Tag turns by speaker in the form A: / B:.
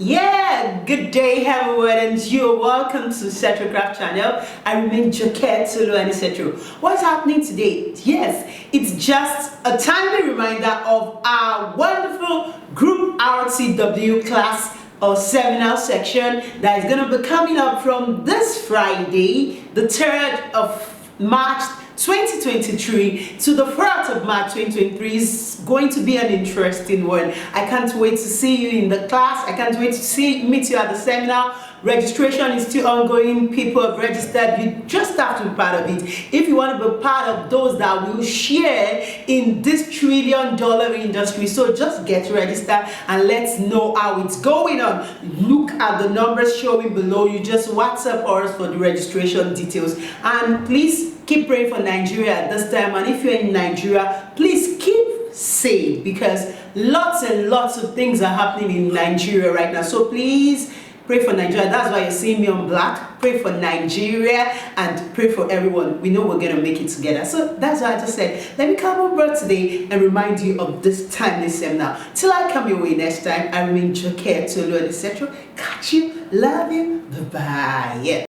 A: Yeah, good day everyone, and you're welcome to Setro Craft channel. I remain Joket Solo and Setro. What's happening today? Yes, it's just a timely reminder of our wonderful group RCW class or seminar section that is going to be coming up from this Friday, the 3rd of March 2023 to the 4th of March 2023. Is going to be an interesting one. I can't wait to see you in the class. I can't wait to meet you at the seminar. Registration is still ongoing. People have registered. You just have to be part of it. If you want to be part of those that will share in this $1 trillion industry, so just get registered and let's know how it's going on. Look at the numbers showing below. You just WhatsApp us for the registration details, and please keep praying for Nigeria at this time. And if you're in Nigeria, please keep safe, because lots and lots of things are happening in Nigeria right now. So please pray for Nigeria. That's why you're seeing me on black. Pray for Nigeria and pray for everyone. We know we're going to make it together. So that's why I just said, let me come over today and remind you of this timely seminar. Till I come your way next time, I remain Joker, Tolu, etc. Catch you, love you, bye-bye. Yeah.